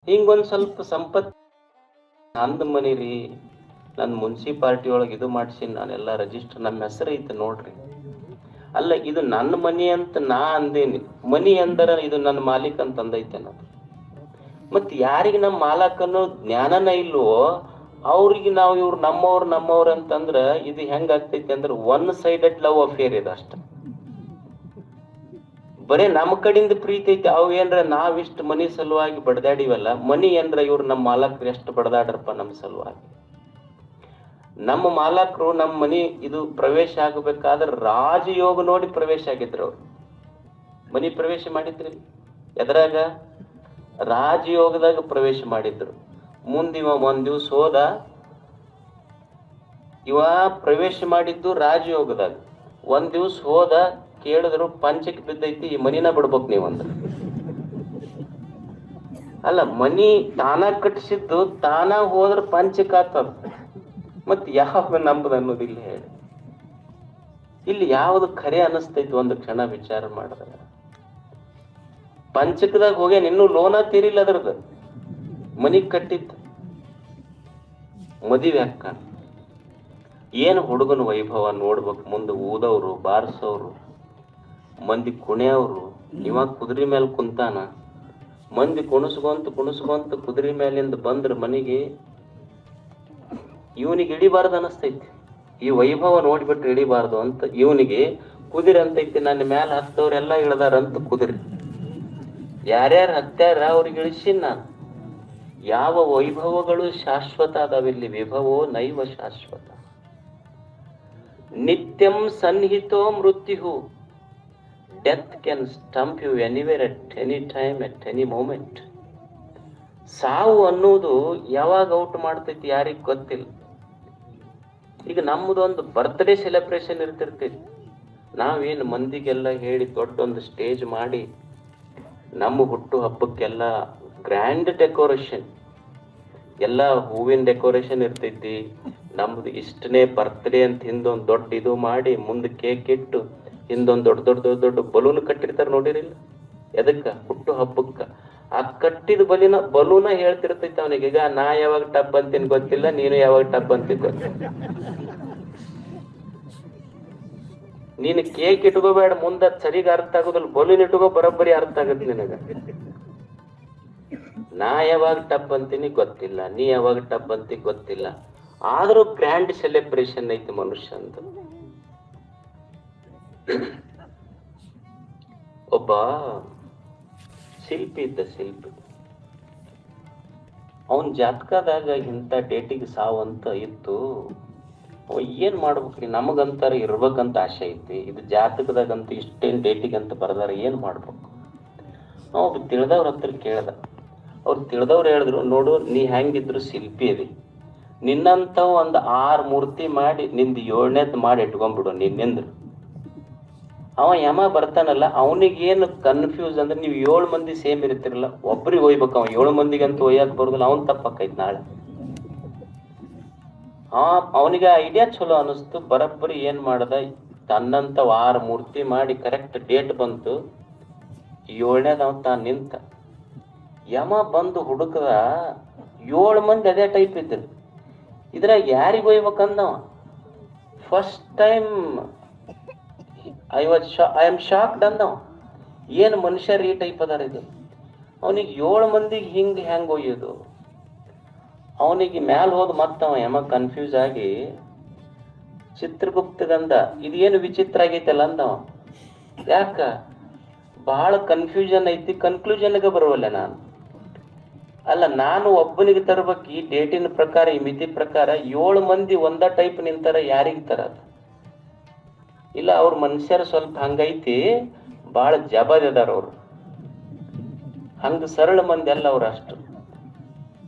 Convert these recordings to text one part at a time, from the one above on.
ಹಿಂಗೊಂದ್ ಸ್ವಲ್ಪ ಸಂಪತ್ ನಂದ್ ಮನಿ ರೀ, ನನ್ ಮುನ್ಸಿಪಾಲ್ಟಿ ಒಳಗೆ ಇದು ಮಾಡ್ಸಿನ್, ನಾನೆಲ್ಲ ರಿಜಿಸ್ಟರ್ ನಮ್ಮ ಹೆಸರು ಐತೆ ನೋಡ್ರಿ. ಅಲ್ಲ, ಇದು ನನ್ನ ಮನಿ ಅಂತ ನಾ ಅಂದೇನಿ. ಮನಿ ಅಂದರ ಇದು ನನ್ನ ಮಾಲೀಕ್ ಅಂತ ಅಂದೈತೆ ನಾವು. ಮತ್ ಯಾರಿಗೆ ನಮ್ಮ ಮಾಲಕ್ ಅನ್ನೋ ಜ್ಞಾನನ ಇಲ್ವೋ ಅವ್ರಿಗೆ ನಾವು ಇವ್ರು ನಮ್ಮವ್ರು ಅಂತಂದ್ರ ಇದು ಹೆಂಗ ಆಗ್ತೈತಿ ಅಂದ್ರೆ ಒನ್ ಸೈಡೆಡ್ ಲವ್ ಅಫೇರ್ ಇದು ಅಷ್ಟ. ಬರೇ ನಮ್ಮ ಕಡೆಯಿಂದ ಪ್ರೀತಿ ಐತಿ. ಅವು ಏನ್ರ ನಾವಿಷ್ಟು ಮನಿ ಸಲುವಾಗಿ ಬಡದಾಡಿವಲ್ಲ, ಮನಿ ಏನ್ರ ಇವ್ರು ನಮ್ಮ ಮಾಲಕ್ರು ಎಷ್ಟು ಬಡದಾಡ್ರಪ್ಪ ನಮ್ಮ ಸಲುವಾಗಿ. ನಮ್ಮ ಮಾಲಕರು ನಮ್ಮ ಮನಿ ಇದು ಪ್ರವೇಶ ಆಗಬೇಕಾದ್ರೆ ರಾಜಯೋಗ ನೋಡಿ ಪ್ರವೇಶ ಆಗಿದ್ರು. ಅವ್ರು ಮನಿ ಪ್ರವೇಶ ಮಾಡಿದ್ರಿ ಎದ್ರಾಗ? ರಾಜಯೋಗದಾಗ ಪ್ರವೇಶ ಮಾಡಿದ್ರು. ಮುಂದಿವ ಒಂದ್ ದಿವ್ಸ ಹೋದ, ಇವ ಪ್ರವೇಶ ಮಾಡಿದ್ದು ರಾಜಯೋಗದಾಗ. ಒಂದ್ ದಿವ್ಸ ಹೋದ, ಕೇಳಿದ್ರು ಪಂಚಕ್ಕೆ ಬಿದ್ದೈತಿ, ಈ ಮನಿನ ಬಿಡ್ಬೇಕು ನೀವಂದ್ರ. ಅಲ್ಲ, ಮನಿ ತಾನ ಕಟ್ಟಿಸಿದ್ದು ತಾನ ಹೋದ್ರ ಪಂಚಕ್ಕೆ ಆಗ್ತದ. ಮತ್ ಯಾವ ನಂಬುದು ಅನ್ನೋದಿಲ್ಲ ಹೇಳಿ. ಇಲ್ಲಿ ಯಾವ್ದು ಖರೆ ಅನಿಸ್ತೈತಿ ಒಂದು ಕ್ಷಣ ವಿಚಾರ ಮಾಡಿದ್ರೆ. ಪಂಚಕದಾಗ ಹೋಗ್ಯಾನ, ಇನ್ನೂ ಲೋನ ತೀರಿಲ್ಲ ಅದ್ರದ್ದು, ಮನಿ ಕಟ್ಟಿದ್ದು. ಮದುವೆ ಅಕ್ಕ ಏನು ಹುಡುಗನ ವೈಭವ ನೋಡ್ಬೇಕು. ಮುಂದೆ ಊದವ್ರು, ಬಾರಿಸೋರು, ಮಂದಿ ಕುಣಿಯವ್ರು. ಇವ ಕುದುರೆ ಮೇಲೆ ಕುಂತಾನ, ಮಂದಿ ಕುಣಿಸ್ಕೊಂತ ಕುದುರೆ ಮೇಲಿಂದ ಬಂದ್ರ ಮನೆಗೆ ಇವನಿಗೆ ಇಳಿಬಾರ್ದು ಅನಸ್ತೈತಿ. ಈ ವೈಭವ ನೋಡ್ಬಿಟ್ರೆ ಇಳಿಬಾರ್ದು ಅಂತ ಇವನಿಗೆ ಕುದುರೆ ಅಂತೈತಿ. ನನ್ನ ಮ್ಯಾಲ ಹತ್ತವ್ರೆಲ್ಲ ಇಳ್ದಾರಂತ ಕುದುರೆ. ಯಾರ್ಯಾರು ಹತ್ಯಾರ ಅವ್ರಿಗೆ ಇಳಿಸಿನ್ ನಾನು. ಯಾವ ವೈಭವಗಳು ಶಾಶ್ವತ ಅದಾವಿಲ್ಲಿ, ವಿಭವೋ ನೈವ ಶಾಶ್ವತ. ನಿತ್ಯಂ ಸನ್ನಿಹಿತೋ ಮೃತ್ಯು. Death can stump you anywhere at any time at any moment. ಸಾವು ಅನ್ನೋದು ಯಾವಾಗ ಔಟ್ ಮಾಡ್ತೈತಿ ಯಾರಿಗ್ ಗೊತ್ತಿಲ್ಲ. ಈಗ ನಮ್ಮದೊಂದು ಬರ್ತ್ಡೇ ಸೆಲೆಬ್ರೇಷನ್ ಇರ್ತಿರ್ತೈತಿ. ನಾವೇನು ಮಂದಿಗೆಲ್ಲ ಹೇಳಿ ದೊಡ್ಡೊಂದು ಸ್ಟೇಜ್ ಮಾಡಿ ನಮ್ಮ ಹುಟ್ಟು ಹಬ್ಬಕ್ಕೆಲ್ಲ ಗ್ರ್ಯಾಂಡ್ ಡೆಕೋರೇಷನ್, ಎಲ್ಲ ಹೂವಿನ ಡೆಕೋರೇಷನ್ ಇರ್ತೈತಿ. ನಮ್ದು ಇಷ್ಟನೇ ಬರ್ತ್ಡೇ ಅಂತ ಹಿಂದೊಂದು ದೊಡ್ಡ ಇದು ಮಾಡಿ, ಮುಂದೆ ಕೇಕ್ ಇಟ್ಟು ಹಿಂದೊಂದು ದೊಡ್ಡ ದೊಡ್ಡ ದೊಡ್ಡ ದೊಡ್ಡ ಬಲೂನ್ ಕಟ್ಟಿರ್ತಾರೆ ನೋಡಿರಿಲ್ಲ? ಎದಕ್ಕ? ಹುಟ್ಟು ಹಬ್ಬಕ್ಕ. ಆ ಕಟ್ಟಿದ ಬಲೂನ ಹೇಳ್ತಿರ್ತೈತಿ ಅವನಿಗೆ, ಈಗ ನಾ ಯಾವಾಗ ಟಬ್ ಅಂತೀನಿ ಗೊತ್ತಿಲ್ಲ, ನೀನು ಯಾವಾಗ ಟಬ್ ಅಂತೀನಿ ಗೊತ್ತಿಲ್ಲ. ನೀನು ಕೇಕ್ ಇಟ್ಕೋಬೇಡ, ಮುಂದ ಸರಿಗ ಅರ್ಥ ಆಗೋದಿಲ್ಲ. ಬಲೂನ್ ಇಟ್ಕೋ, ಬರೋಬ್ಬರಿ ಅರ್ಥ ಆಗತ್ತೆ ನಿನಗ. ನಾ ಯಾವಾಗ ಟಬ್ ಅಂತೀನಿ ಗೊತ್ತಿಲ್ಲ, ನೀ ಯಾವಾಗ ಟಬ್ ಅಂತಿ ಗೊತ್ತಿಲ್ಲ. ಆದ್ರೂ ಗ್ರ್ಯಾಂಡ್ ಸೆಲೆಬ್ರೇಷನ್ ಐತಿ ಮನುಷ್ಯಂದ. ಒಬ್ಬ ಶಿಲ್ಪಿ ಇದ್ದ, ಶಿಲ್ಪಿ. ಅವನ್ ಜಾತಕದಾಗ ಇಂಥ ಡೇಟಿಗೆ ಸಾವಂತ ಇತ್ತು. ಅವ ಏನ್ ಮಾಡ್ಬೇಕ್ರಿ? ನಮಗಂತಾರ ಇರ್ಬೇಕಂತ ಆಸೆ ಐತಿ, ಇದು ಜಾತಕದಾಗಂತ ಇಷ್ಟೇನ್ ಡೇಟಿಗಂತ ಬರ್ದಾರ, ಏನ್ ಮಾಡ್ಬೇಕು? ನಾವು ತಿಳಿದವ್ರ ಹತ್ರ ಕೇಳ್ದ. ಅವ್ರು ತಿಳಿದವ್ರು ಹೇಳಿದ್ರು, ನೋಡು ನೀ ಹೆಂಗಿದ್ರು ಶಿಲ್ಪಿ ಅದಿ, ನಿನ್ನಂತ ಒಂದ್ 6 ಮೂರ್ತಿ ಮಾಡಿ ನಿಂದು 7ನೇದ್ ಮಾಡಿ ಇಟ್ಕೊಂಡ್ಬಿಡು ನಿನ್ನಿಂದ್ರು. ಅವ ಯಮ ಬರ್ತಾನಲ್ಲ, ಅವನಿಗೇನು ಕನ್ಫ್ಯೂಸ್ ಅಂದ್ರೆ, ನೀವು 7 ಮಂದಿ ಸೇಮ್ ಇರ್ತಿರಲ್ಲ, ಒಬ್ರಿಗೆ ಒಯ್ಬೇಕು. ಅವ 7 ಮಂದಿಗಂತೂ ಒಯ್ಯಾಕ್ ಬರುದಿಲ್ಲ, ಅವನ್ ತಪ್ಪಾಕೈತಿ ನಾಳೆ. ಅವನಿಗೆ ಐಡಿಯಾ ಚಲೋ ಅನಿಸ್ತು. ಬರಬ್ಬರಿ ಏನ್ ಮಾಡ್ದ, ತನ್ನಂತ 6 ಮೂರ್ತಿ ಮಾಡಿ ಕರೆಕ್ಟ್ ಡೇಟ್ ಬಂತು, 7ನೇದ ಅವ ತಾನು ನಿಂತ. ಯಮ ಬಂದು ಹುಡುಕದ, 7 ಮಂದಿ ಅದೇ ಟೈಪ್ ಇದ್ರು. ಇದ್ರಾಗ ಯಾರಿಗ ಒಯ್ಬೇಕಂದವ. First time I am shocked ಅಂದವ. ಏನು ಮನುಷ್ಯರು ಈ ಟೈಪ್ ಅದಾರ ಇದು. ಅವನಿಗೆ 7 ಮಂದಿಗೆ ಹೆಂಗ್ ಒಯ್ಯೋದು? ಅವನಿಗೆ ಮ್ಯಾಲ ಹೋದ್ ಮತ್ತವ ಯಮ ಕನ್ಫ್ಯೂಸ್ ಆಗಿ ಚಿತ್ರಗುಪ್ತಗಂದ, ಇದೇನು ವಿಚಿತ್ರ ಆಗೈತಲ್ಲ ಅಂದವ. ಯಾಕ? ಬಹಳ ಕನ್ಫ್ಯೂಷನ್ ಐತಿ, ಕನ್ಕ್ಲೂಷನ್ಗೆ ಬರುವಲ್ಲ ನಾನು. ಅಲ್ಲ, ನಾನು ಒಬ್ಬನಿಗೆ ತರ್ಬೇಕು ಈ ಡೇಟಿನ ಪ್ರಕಾರ, ಈ ಮಿತಿ ಪ್ರಕಾರ. 7 ಮಂದಿ ಒಂದ ಟೈಪ್ ನಿಂತಾರ, ಯಾರಿಗೆ ತರದು? ಇಲ್ಲ, ಅವ್ರ ಮನುಷ್ಯರು ಸ್ವಲ್ಪ ಹಂಗೈತಿ, ಬಹಳ ಜಬದದಾರ ಅವ್ರು. ಹಂಗ ಸರಳ ಮಂದಿ ಅಲ್ಲ ಅವ್ರು ಅಷ್ಟು.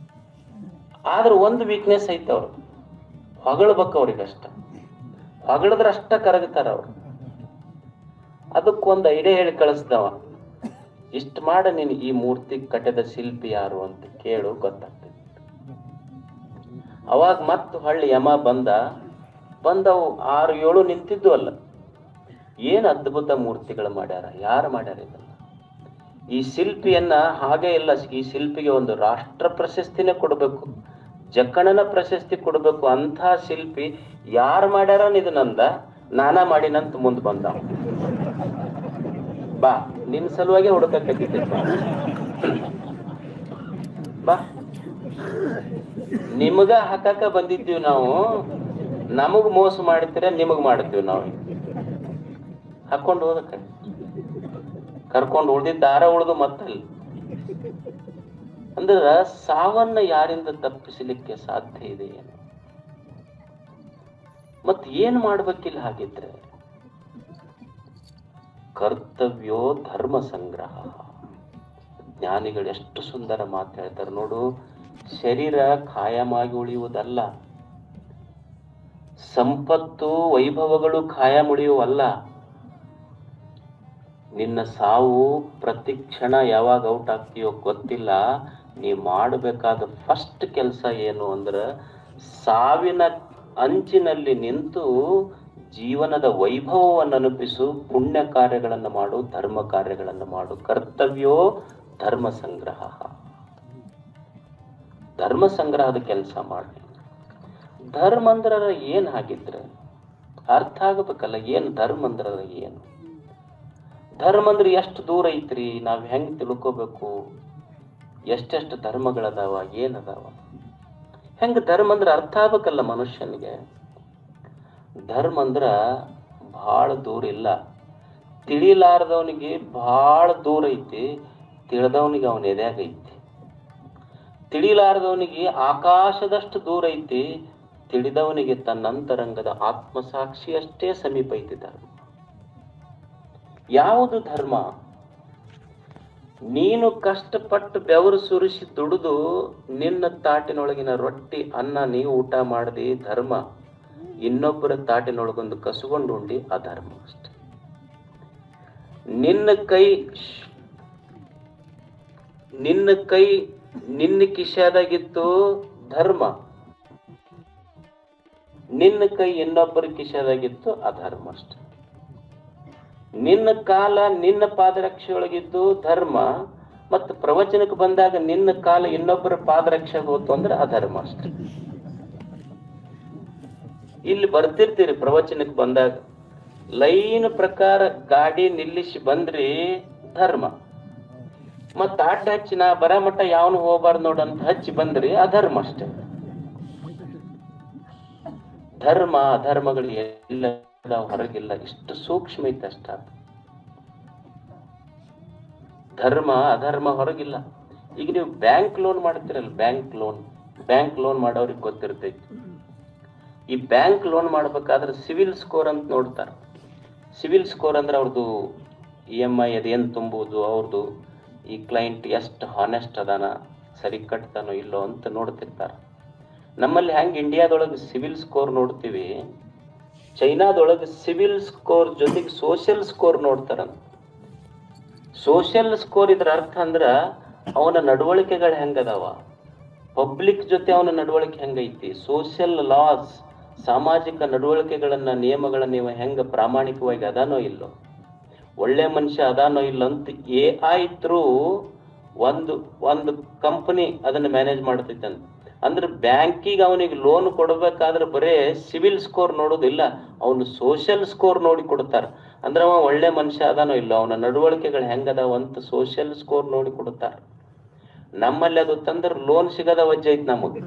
ಆದ್ರೆ ಒಂದು ವೀಕ್ನೆಸ್ ಐತೆ, ಅವ್ರು ಹೊಗಳಬೇಕು. ಅವ್ರಿಗಷ್ಟ ಹೊಗಳಿದ್ರೆ ಅಷ್ಟ ಕರಗ್ತಾರ ಅವ್ರು. ಅದಕ್ಕೊಂದು ಐಡಿಯಾ ಹೇಳಿ ಕಳಿಸ್ದವ. ಇಷ್ಟ ಮಾಡ, ನೀನು ಈ ಮೂರ್ತಿ ಕಟ್ಟದ ಶಿಲ್ಪಿ ಯಾರು ಅಂತ ಕೇಳು, ಗೊತ್ತಾಗ್ತದೆ. ಅವಾಗ ಮತ್ತೆ ಹೊಳ್ಳಿ ಯಮ ಬಂದವು 6-7 ನಿಂತಿದ್ದು ಅಲ್ಲ. ಏನ್ ಅದ್ಭುತ ಮೂರ್ತಿಗಳು ಮಾಡ್ಯಾರ, ಯಾರು ಮಾಡ್ಯಾರ ಇದನ್ನ? ಈ ಶಿಲ್ಪಿಯನ್ನ ಹಾಗೆ ಇಲ್ಲ, ಈ ಶಿಲ್ಪಿಗೆ ಒಂದು ರಾಷ್ಟ್ರ ಪ್ರಶಸ್ತಿನೇ ಕೊಡಬೇಕು, ಜಕ್ಕಣನ ಪ್ರಶಸ್ತಿ ಕೊಡಬೇಕು. ಅಂಥ ಶಿಲ್ಪಿ ಯಾರು ಮಾಡ್ಯಾರ ಇದನ್ನಂದ ನಾನಾ ಮಾಡಿನಂತ ಮುಂದ್ ಬಂದ. ಬಾ ನಿನ್ ಸಲುವಾಗಿ ಹುಡುಕತ್ತಿದ್ದೆ, ಬಾ ನಿಮಗ ಹಾಕಾಕ ಬಂದಿದ್ದೀವಿ ನಾವು, ನಮಗ್ ಮೋಸ ಮಾಡ್ತೀರ ನಿಮಗ್ ಮಾಡ್ತೀವಿ ನಾವು. ಹಾಕೊಂಡು ಹೋದಕ್ಕ ಕರ್ಕೊಂಡು ಉಳ್ದಿದ್ದ ದಾರ ಉಳ್ದು ಮತ್ತಲ್ಲಿ. ಅಂದ್ರ ಸಾವನ್ನ ಯಾರಿಂದ ತಪ್ಪಿಸಲಿಕ್ಕೆ ಸಾಧ್ಯ ಇದೆ ಏನು? ಮತ್ ಏನ್ ಮಾಡ್ಬೇಕಿಲ್ಲ ಹಾಗಿದ್ರೆ? ಕರ್ತವ್ಯೋ ಧರ್ಮ ಸಂಗ್ರಹ. ಜ್ಞಾನಿಗಳು ಎಷ್ಟು ಸುಂದರ ಮಾತು ಹೇಳ್ತಾರೆ ನೋಡು. ಶರೀರ ಖಾಯಮಾಗಿ ಉಳಿಯುವುದಲ್ಲ, ಸಂಪತ್ತು ವೈಭವಗಳು ಖಾಯಂ ಉಳಿಯುವಲ್ಲ. ನಿನ್ನ ಸಾವು ಪ್ರತಿ ಕ್ಷಣ ಯಾವಾಗ ಔಟ್ ಆಗ್ತೀಯೋ ಗೊತ್ತಿಲ್ಲ. ನೀ ಮಾಡಬೇಕಾದ ಫಸ್ಟ್ ಕೆಲಸ ಏನು ಅಂದ್ರ ಸಾವಿನ ಅಂಚಿನಲ್ಲಿ ನಿಂತು ಜೀವನದ ವೈಭವವನ್ನು ಅನುಪಿಸು, ಪುಣ್ಯ ಕಾರ್ಯಗಳನ್ನು ಮಾಡು, ಧರ್ಮ ಕಾರ್ಯಗಳನ್ನು ಮಾಡು. ಕರ್ತವ್ಯೋ ಧರ್ಮ ಸಂಗ್ರಹ. ಧರ್ಮ ಸಂಗ್ರಹದ ಕೆಲಸ ಮಾಡಿ. ಧರ್ಮ ಅಂದ್ರ ಏನ್ ಹಾಗಿದ್ರೆ ಅರ್ಥ ಆಗಬೇಕಲ್ಲ. ಏನ್ ಧರ್ಮ ಅಂದ್ರ ಏನು? ಧರ್ಮ ಅಂದ್ರೆ ಎಷ್ಟು ದೂರ ಐತ್ರಿ, ನಾವ್ ಹೆಂಗ್ ತಿಳ್ಕೋಬೇಕು? ಎಷ್ಟೆಷ್ಟು ಧರ್ಮಗಳದಾವ, ಏನದಾವ, ಹೆಂಗ ಧರ್ಮ ಅಂದ್ರೆ ಅರ್ಥ ಆಗ್ಬೇಕಲ್ಲ ಮನುಷ್ಯನಿಗೆ. ಧರ್ಮ ಅಂದ್ರ ಬಹಳ ದೂರ ಇಲ್ಲ, ತಿಳಿಲಾರದವನಿಗೆ ಬಹಳ ದೂರ ಐತಿ, ತಿಳಿದವನಿಗೆ ಅವನ ಎದ್ಯಾಗ ಐತಿ. ತಿಳಿಲಾರದವನಿಗೆ ಆಕಾಶದಷ್ಟು ದೂರ ಐತಿ, ತಿಳಿದವನಿಗೆ ತನ್ನಂತರಂಗದ ಆತ್ಮಸಾಕ್ಷಿ ಅಷ್ಟೇ ಸಮೀಪ ಐತಿ ಧರ್ಮ. ಯಾವುದು ಧರ್ಮ? ನೀನು ಕಷ್ಟಪಟ್ಟು ಬೆವರು ಸುರಿಸಿ ದುಡಿದು ನಿನ್ನ ತಾಟಿನೊಳಗಿನ ರೊಟ್ಟಿ ಅನ್ನ ನೀವು ಊಟ ಮಾಡದಿ ಧರ್ಮ. ಇನ್ನೊಬ್ಬರ ತಾಟಿನೊಳಗೊಂದು ಕಸುಗೊಂಡು ಉಂಡಿ ಅಧರ್ಮ ಅಷ್ಟೆ. ನಿನ್ನ ಕೈ ನಿನ್ನ ಕಿಶೆದಾಗಿತ್ತು ಧರ್ಮ, ನಿನ್ನ ಕೈ ಇನ್ನೊಬ್ಬರ ಕಿಶೆದಾಗಿತ್ತು ಅಧರ್ಮ ಅಷ್ಟೆ. ನಿನ್ನ ಕಾಲ ನಿನ್ನ ಪಾದರಕ್ಷೆಯೊಳಗಿದ್ದು ಧರ್ಮ, ಮತ್ತು ಪ್ರವಚನಕ್ಕೆ ಬಂದಾಗ ನಿನ್ನ ಕಾಲ ಇನ್ನೊಬ್ಬರ ಪಾದರಕ್ಷೆಗೆ ಹೋತು ಅಂದ್ರೆ ಅಧರ್ಮ ಅಷ್ಟೆ. ಇಲ್ಲಿ ಬರ್ತಿರ್ತೀರಿ ಪ್ರವಚನಕ್ಕೆ ಬಂದಾಗ, ಲೈನ್ ಪ್ರಕಾರ ಗಾಡಿ ನಿಲ್ಲಿಸಿ ಬಂದ್ರಿ ಧರ್ಮ, ಮತ್ತ ಅಡ್ಡ ಹಚ್ಚಿ ನಾ ಬರ ಮಟ್ಟ ಯಾವನು ಹೋಗ್ಬಾರ್ದು ನೋಡಂತ ಹಚ್ಚಿ ಬಂದ್ರಿ ಅಧರ್ಮ ಅಷ್ಟೆ. ಧರ್ಮ ಅಧರ್ಮಗಳು ಎಲ್ಲ ಹೊರಗಿಲ್ಲ, ಇಷ್ಟು ಸೂಕ್ಷ್ಮ ಐತೆ ಅಷ್ಟ. ಧರ್ಮ ಅಧರ್ಮ ಹೊರಗಿಲ್ಲ. ಈಗ ನೀವು ಬ್ಯಾಂಕ್ ಲೋನ್ ಮಾಡ್ತೀರಲ್ಲ, ಬ್ಯಾಂಕ್ ಲೋನ್ ಮಾಡೋರಿಗೆ ಗೊತ್ತಿರ್ತೈತಿ. ಈ ಬ್ಯಾಂಕ್ ಲೋನ್ ಮಾಡ್ಬೇಕಾದ್ರೆ ಸಿವಿಲ್ ಸ್ಕೋರ್ ಅಂತ ನೋಡ್ತಾರ. ಸಿವಿಲ್ ಸ್ಕೋರ್ ಅಂದ್ರೆ ಅವ್ರದ್ದು EMI ಅದೇನು ತುಂಬುವುದು, ಅವ್ರದ್ದು ಈ ಕ್ಲೈಂಟ್ ಎಷ್ಟು ಹಾನೆಸ್ಟ್ ಅದಾನ, ಸರಿ ಕಟ್ತಾನೋ ಇಲ್ಲೋ ಅಂತ ನೋಡ್ತಿರ್ತಾರ. ನಮ್ಮಲ್ಲಿ ಹೆಂಗೆ ಇಂಡಿಯಾದೊಳಗೆ ಸಿವಿಲ್ ಸ್ಕೋರ್ ನೋಡ್ತೀವಿ, ಚೈನಾದೊಳಗೆ ಸಿವಿಲ್ ಸ್ಕೋರ್ ಜೊತೆಗೆ ಸೋಷಿಯಲ್ ಸ್ಕೋರ್ ನೋಡ್ತಾರಂತ. ಸೋಷಿಯಲ್ ಸ್ಕೋರ್ ಇದ್ರ ಅರ್ಥ ಅಂದ್ರ ಅವನ ನಡವಳಿಕೆಗಳು ಹೆಂಗದಾವ, ಪಬ್ಲಿಕ್ ಜೊತೆ ಅವನ ನಡವಳಿಕೆ ಹೆಂಗೈತಿ, ಸೋಷಿಯಲ್ ಲಾಸ್ ಸಾಮಾಜಿಕ ನಡವಳಿಕೆಗಳನ್ನ ನಿಯಮಗಳನ್ನ ಇವ ಹೆಂಗ ಪ್ರಾಮಾಣಿಕವಾಗಿ ಅದಾನೋ ಇಲ್ಲೋ, ಒಳ್ಳೆ ಮನುಷ್ಯ ಅದಾನೋ ಇಲ್ಲ ಅಂತ AI ಥ್ರೂ ಒಂದು ಕಂಪನಿ ಅದನ್ನ ಮ್ಯಾನೇಜ್ ಮಾಡ್ತೈತಂತ. ಅಂದ್ರೆ ಬ್ಯಾಂಕಿಗೆ ಅವನಿಗೆ ಲೋನ್ ಕೊಡ್ಬೇಕಾದ್ರೆ ಬರೇ ಸಿವಿಲ್ ಸ್ಕೋರ್ ನೋಡೋದಿಲ್ಲ, ಅವನು ಸೋಷಿಯಲ್ ಸ್ಕೋರ್ ನೋಡಿ ಕೊಡ್ತಾರ. ಅಂದ್ರೆ ಅವ ಒಳ್ಳೆ ಮನುಷ್ಯ ಅದಾನೋ ಇಲ್ಲ, ಅವನ ನಡವಳಿಕೆಗಳು ಹೆಂಗದಾವ ಅಂತ ಸೋಷಿಯಲ್ ಸ್ಕೋರ್ ನೋಡಿ ಕೊಡ್ತಾರ. ನಮ್ಮಲ್ಲಿ ಅದು ತಂದ್ರೆ ಲೋನ್ ಸಿಗದ ವಜ್ಜೆ ಐತಿ ನಮಗ್.